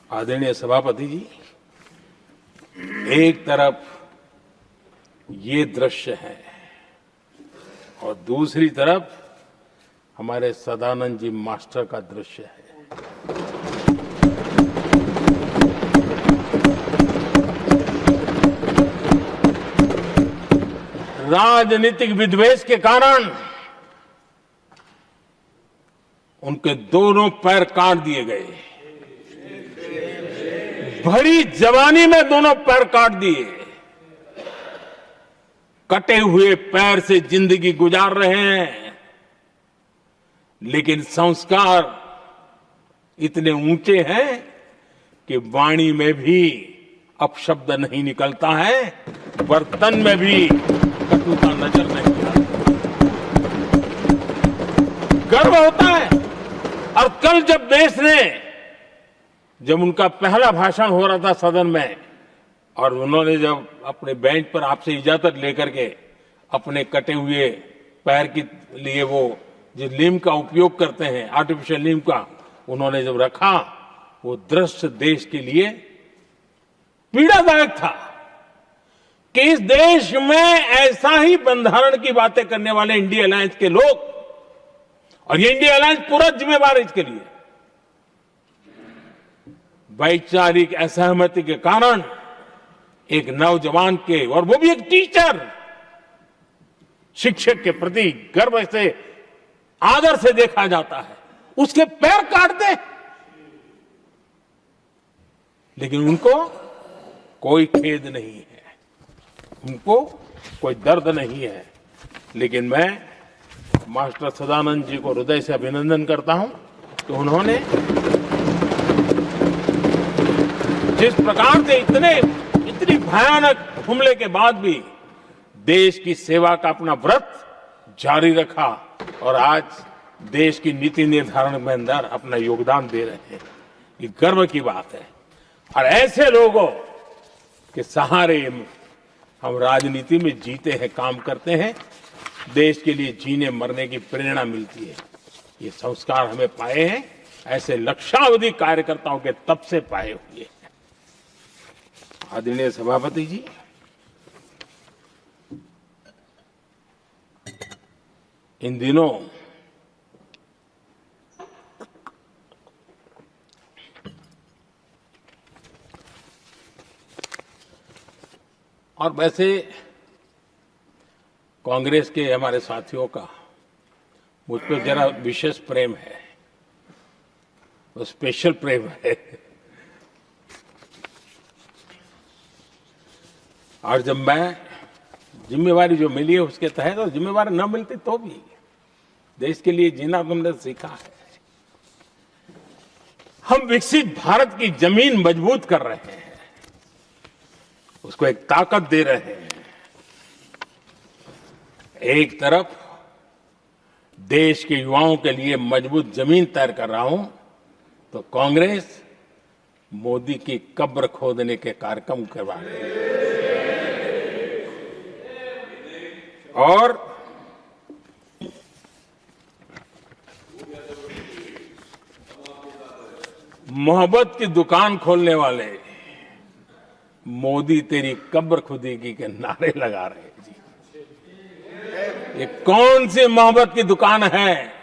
आदरणीय सभापति जी, एक तरफ ये दृश्य है और दूसरी तरफ हमारे सदानंद जी मास्टर का दृश्य है। राजनीतिक विद्वेष के कारण उनके दोनों पैर काट दिए गए। भरी जवानी में दोनों पैर काट दिए। कटे हुए पैर से जिंदगी गुजार रहे हैं, लेकिन संस्कार इतने ऊंचे हैं कि वाणी में भी अपशब्द नहीं निकलता है, बर्तन में भी कटुता नजर नहीं आती। गर्व होता है। और कल जब उनका पहला भाषण हो रहा था सदन में और उन्होंने जब अपने बेंच पर आपसे इजाजत लेकर के अपने कटे हुए पैर के लिए वो जो लीम का उपयोग करते हैं, आर्टिफिशियल लीम का, उन्होंने जब रखा, वो दृश्य देश के लिए पीड़ादायक था कि इस देश में ऐसा ही बंधारण की बातें करने वाले इंडिया अलायंस के लोग, और ये इंडिया अलायंस पूरा जिम्मेवार है इसके लिए, वैचारिक असहमति के कारण एक नौजवान के, और वो भी एक टीचर, शिक्षक के प्रति गर्व से, आदर से देखा जाता है, उसके पैर काट दे, लेकिन उनको कोई खेद नहीं है, उनको कोई दर्द नहीं है। लेकिन मैं मास्टर सदानंद जी को हृदय से अभिनंदन करता हूं कि उन्होंने जिस प्रकार से इतनी भयानक हमले के बाद भी देश की सेवा का अपना व्रत जारी रखा और आज देश की नीति निर्धारण में अंदर अपना योगदान दे रहे हैं। ये गर्व की बात है। और ऐसे लोगों के सहारे हम राजनीति में जीते हैं, काम करते हैं, देश के लिए जीने मरने की प्रेरणा मिलती है। ये संस्कार हमें पाए हैं ऐसे लक्षावधि कार्यकर्ताओं के तब से पाए हुए हैं। आदरणीय सभापति जी, इन दिनों और वैसे कांग्रेस के हमारे साथियों का मुझ पर जरा विशेष प्रेम है, वो स्पेशल प्रेम है। और जब मैं जिम्मेवारी जो मिली है उसके तहत, और जिम्मेवारी न मिलती तो भी देश के लिए जीना तुमने सीखा है। हम विकसित भारत की जमीन मजबूत कर रहे हैं, उसको एक ताकत दे रहे हैं। एक तरफ देश के युवाओं के लिए मजबूत जमीन तैयार कर रहा हूं, तो कांग्रेस मोदी की कब्र खोदने के कार्यक्रम करवा रही है। और मोहब्बत की दुकान खोलने वाले मोदी तेरी कब्र खुदेगी के नारे लगा रहे हैं जी। ये कौन सी मोहब्बत की दुकान है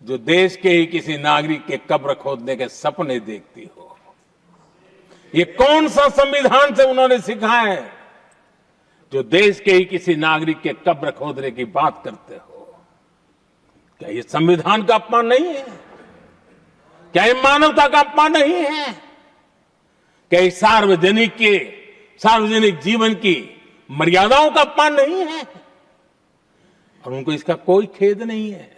जो देश के ही किसी नागरिक के कब्र खोदने के सपने देखती हो? ये कौन सा संविधान से उन्होंने सीखा है जो देश के ही किसी नागरिक के कब्र खोदने की बात करते हो? क्या ये संविधान का अपमान नहीं है? क्या ये मानवता का अपमान नहीं है? क्या ये सार्वजनिक जीवन की मर्यादाओं का अपमान नहीं है? और उनको इसका कोई खेद नहीं है।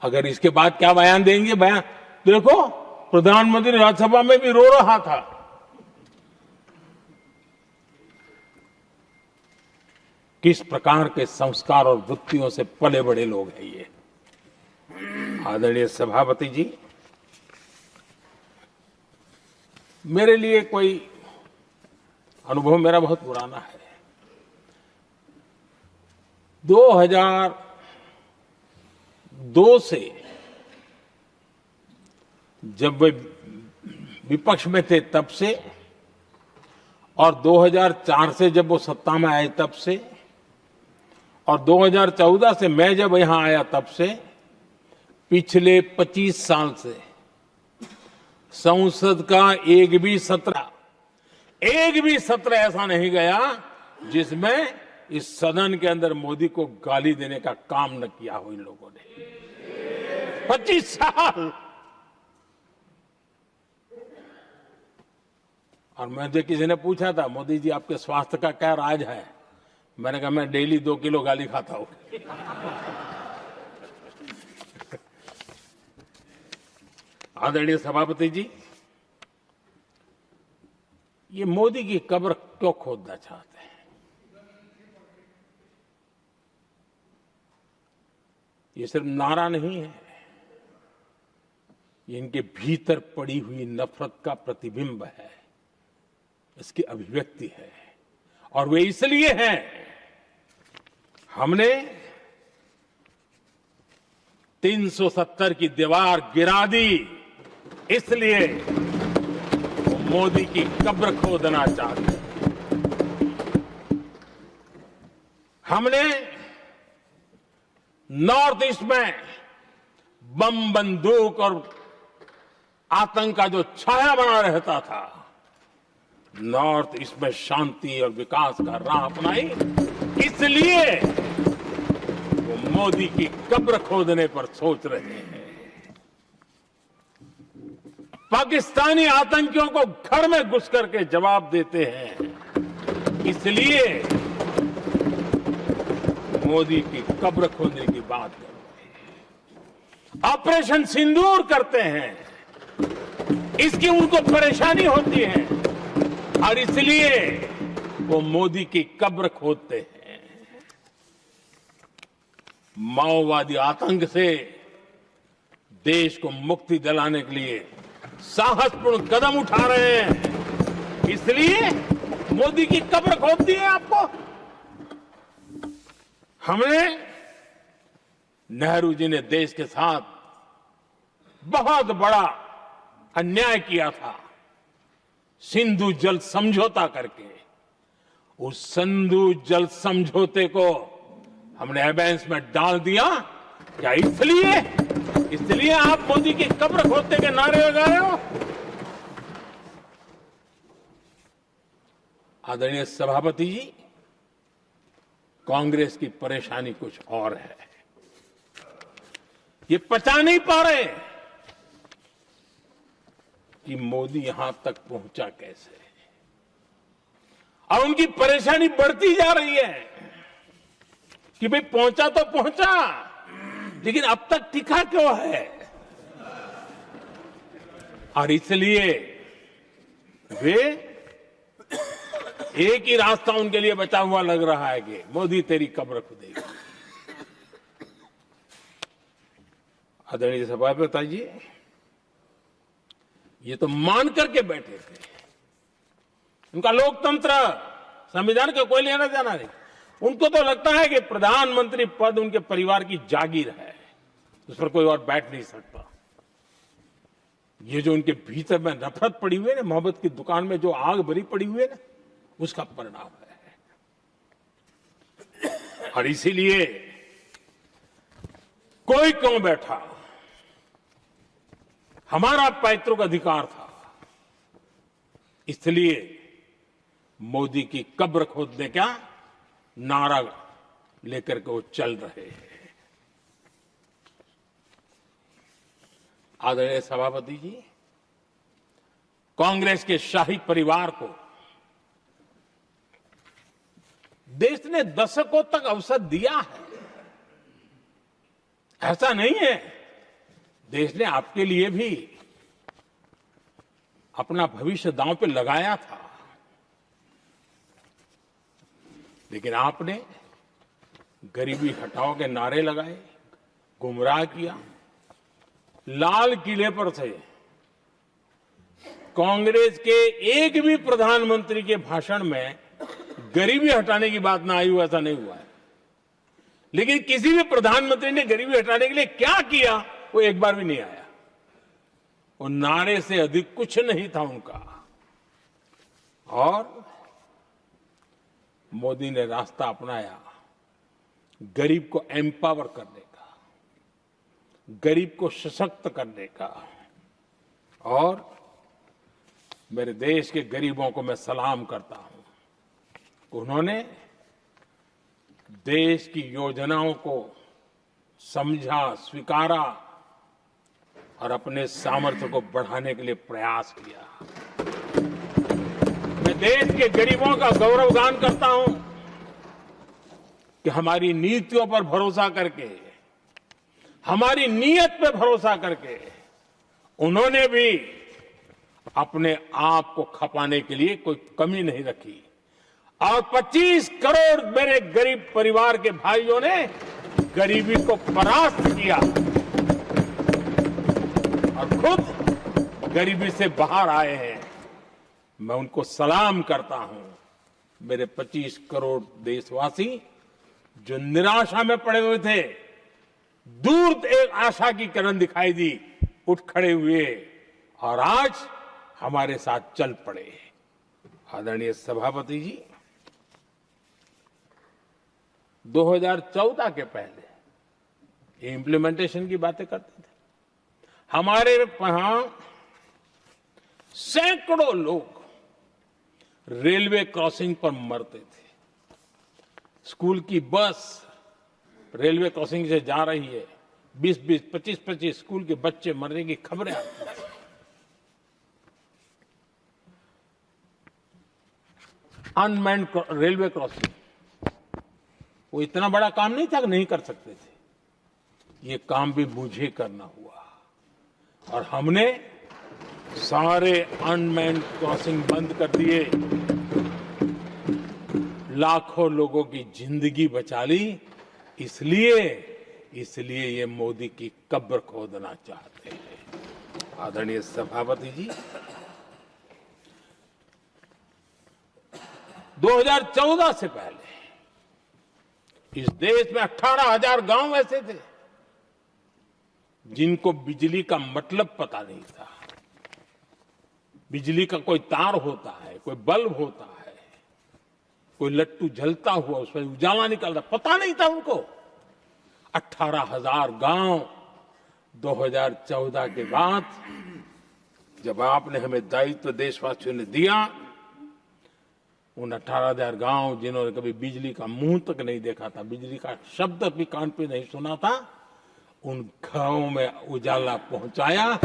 अगर इसके बाद क्या बयान देंगे? बयान देखो, प्रधानमंत्री राज्यसभा में भी रो रहा था। किस प्रकार के संस्कार और वृत्तियों से पले बड़े लोग हैं ये। आदरणीय सभापति जी, मेरे लिए कोई अनुभव मेरा बहुत पुराना है। 2002 से जब वे विपक्ष में थे तब से, और 2004 से जब वो सत्ता में आए तब से, और 2014 से मैं जब यहां आया तब से, पिछले 25 साल से संसद का एक भी सत्र ऐसा नहीं गया जिसमें इस सदन के अंदर मोदी को गाली देने का काम न किया हो इन लोगों ने। 25 साल। और मुझे किसी ने पूछा था, मोदी जी आपके स्वास्थ्य का क्या राज है? मैंने कहा मैं डेली 2 किलो गाली खाता हूं। आदरणीय सभापति जी, ये मोदी की कब्र क्यों खोदना चाहते हैं? ये सिर्फ नारा नहीं है, ये इनके भीतर पड़ी हुई नफरत का प्रतिबिंब है, इसकी अभिव्यक्ति है। और वे इसलिए हैं, हमने 370 की दीवार गिरा दी, इसलिए वो मोदी की कब्र खोदना चाहते हैं। हमने नॉर्थ ईस्ट में बम बंदूक और आतंक का जो छाया बना रहता था, नॉर्थ ईस्ट में शांति और विकास का राह अपनाई, इसलिए वो मोदी की कब्र खोदने पर सोच रहे हैं। पाकिस्तानी आतंकियों को घर में घुस करके जवाब देते हैं, इसलिए मोदी की कब्र खोदने की बात कर रहे हैं। ऑपरेशन सिंदूर करते हैं, इसकी उनको परेशानी होती है और इसलिए वो मोदी की कब्र खोदते हैं। माओवादी आतंक से देश को मुक्ति दिलाने के लिए साहसपूर्ण कदम उठा रहे हैं, इसलिए मोदी की कब्र खोद दी है आपको। हमने, नेहरू जी ने देश के साथ बहुत बड़ा अन्याय किया था, सिंधु जल समझौता करके। उस सिंधु जल समझौते को हमने एबेंस में डाल दिया। क्या इसलिए आप मोदी की कब्र खोदने के नारे लगा रहे हो? आदरणीय सभापति जी, कांग्रेस की परेशानी कुछ और है। ये पचा नहीं पा रहे कि मोदी यहां तक पहुंचा कैसे, और उनकी परेशानी बढ़ती जा रही है कि भाई पहुंचा तो पहुंचा, लेकिन अब तक टिका क्यों है? और इसलिए वे, एक ही रास्ता उनके लिए बचा हुआ लग रहा है कि मोदी तेरी कब्र खुदेगी। आदरणीय सभापति जी, ये तो मान करके बैठे थे, उनका लोकतंत्र, संविधान का कोई लेना देना नहीं। उनको तो लगता है कि प्रधानमंत्री पद उनके परिवार की जागीर है, उस पर कोई और बैठ नहीं सकता। ये जो उनके भीतर में नफरत पड़ी हुई है ना, मोहब्बत की दुकान में जो आग भरी पड़ी हुई है ना, उसका परिणाम है। और इसीलिए कोई क्यों बैठा, हमारा पैतृक अधिकार था, इसलिए मोदी की कब्र खोदने का नारा लेकर के वो चल रहे हैं। आदरणीय सभापति जी, कांग्रेस के शाही परिवार को देश ने दशकों तक अवसर दिया है, ऐसा नहीं है। देश ने आपके लिए भी अपना भविष्य दांव पे लगाया था, लेकिन आपने गरीबी हटाओ के नारे लगाए, गुमराह किया। लाल किले पर से कांग्रेस के एक भी प्रधानमंत्री के भाषण में गरीबी हटाने की बात ना आई हो, ऐसा नहीं हुआ है। लेकिन किसी भी प्रधानमंत्री ने गरीबी हटाने के लिए क्या किया, वो एक बार भी नहीं आया। वो नारे से अधिक कुछ नहीं था उनका। और मोदी ने रास्ता अपनाया गरीब को एम्पावर करने का, गरीब को सशक्त करने का। और मेरे देश के गरीबों को मैं सलाम करता हूं। उन्होंने देश की योजनाओं को समझा, स्वीकारा और अपने सामर्थ्य को बढ़ाने के लिए प्रयास किया। मैं देश के गरीबों का गौरवगान करता हूं कि हमारी नीतियों पर भरोसा करके, हमारी नीयत पे भरोसा करके उन्होंने भी अपने आप को खपाने के लिए कोई कमी नहीं रखी। और 25 करोड़ मेरे गरीब परिवार के भाइयों ने गरीबी को परास्त किया और खुद गरीबी से बाहर आए हैं। मैं उनको सलाम करता हूं। मेरे 25 करोड़ देशवासी जो निराशा में पड़े हुए थे, दूर एक आशा की किरण दिखाई दी, उठ खड़े हुए और आज हमारे साथ चल पड़े। आदरणीय सभापति जी, 2014 के पहले ये इम्प्लीमेंटेशन की बातें करते थे। हमारे यहां सैकड़ों लोग रेलवे क्रॉसिंग पर मरते थे। स्कूल की बस रेलवे क्रॉसिंग से जा रही है, 20-20, 25-25 स्कूल के बच्चे मरने की खबरें आती हैं। अनमैन्ड रेलवे क्रॉसिंग वो इतना बड़ा काम नहीं था कि नहीं कर सकते थे। ये काम भी मुझे करना हुआ और हमने सारे अनमैन्ड क्रॉसिंग बंद कर दिए, लाखों लोगों की जिंदगी बचा ली। इसलिए ये मोदी की कब्र खोदना चाहते हैं। आदरणीय सभापति जी, 2014 से पहले इस देश में 18,000 गांव ऐसे थे जिनको बिजली का मतलब पता नहीं था। बिजली का कोई तार होता है, कोई बल्ब होता है, कोई लट्टू जलता हुआ उसमें उजाला निकलता, पता नहीं था उनको। 18,000 गांव 2014 के बाद जब आपने हमें दायित्व देशवासियों ने दिया, उन 18,000 गांव जिन्होंने कभी बिजली का मुंह तक नहीं देखा था, बिजली का शब्द भी कान पे नहीं सुना था, उन गांवों में उजाला पहुंचाया।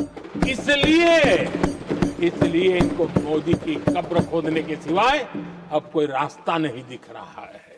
इसलिए इनको मोदी की कब्र खोदने के सिवाय अब कोई रास्ता नहीं दिख रहा है।